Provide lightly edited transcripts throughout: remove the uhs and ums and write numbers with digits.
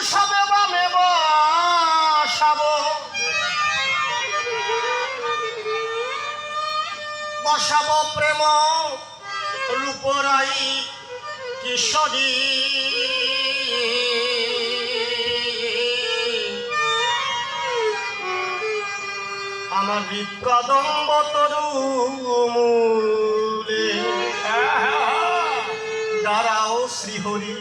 সবে বামে বসাবো বসাবো প্রেম রূপরাই কিশোরী আমার হৃদকদম্ব তরু মূলে দাঁড়াও শ্রীহরি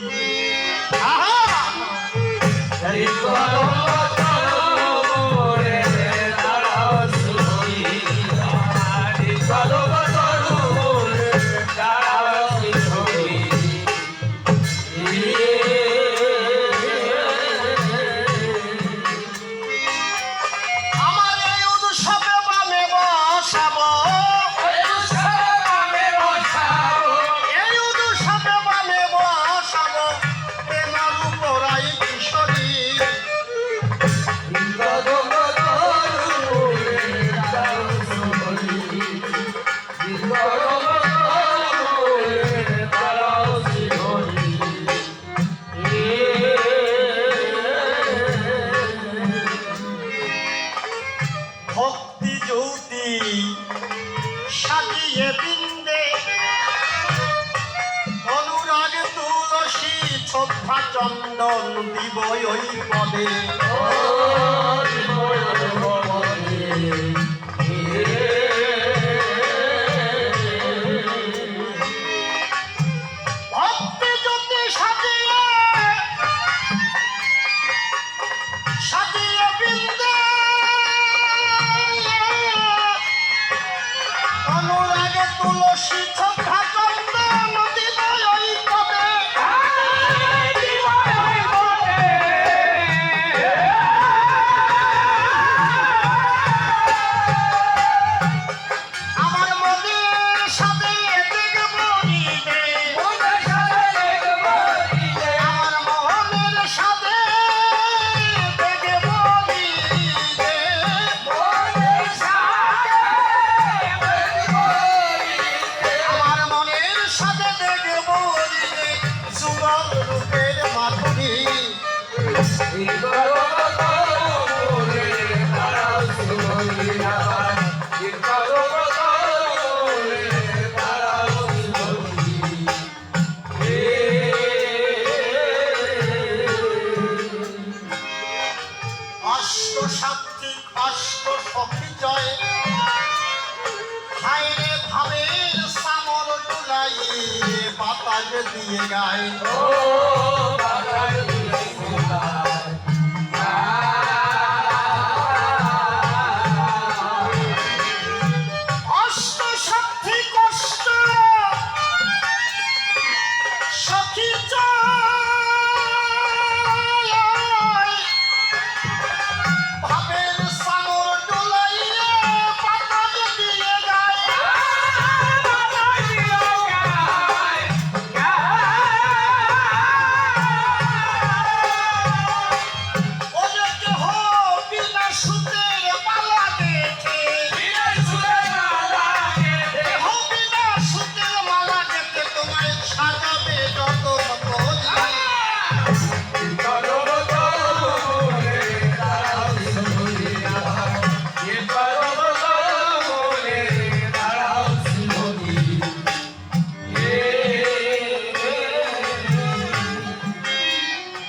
ভক্তি জ্যোতি সাজিয়ে বৃন্দে অনুরাগ তুলসী শ্রদ্ধা চন্দন দিব ওই পদে ভক্তি জ্যোতি সাজিয়ে সাজিয়ে বৃন্দে অনুরাগে তুলসী শ্রদ্ধা চন্দন দিব ওই পদে আমার মনের সাথে দেখব রে আমার মনের সাথে দেখব রে আমার মনের সাথে দেখব রে যুগল রূপের মাধুরী অষ্ট সাক্ষী অষ্ট সখী জয় হায়রে ভাবের সামর ডুলাই বাতাস দিয়ে গায় অষ্ট সাক্ষী কষ্ট সখী জয় ভাবের সামর ডুলাইয়ে বাতাস দিয়ে গায় ওরে কেহ বিনা সুতের মালা গেথে কেহ বিনা সুতের মালা গেথে তোমায় সাজাবে যতন করে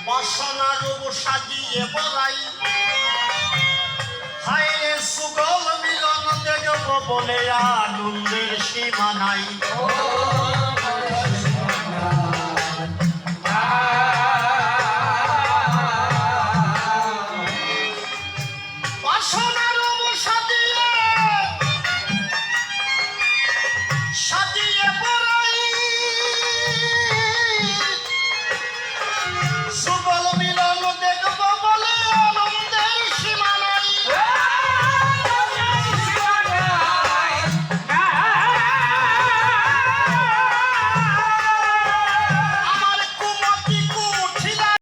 বাসনা রূপ সাজিয়ে বলাই হায় সুগল মিলন দেখব বলে আনন্দের সীমা নাই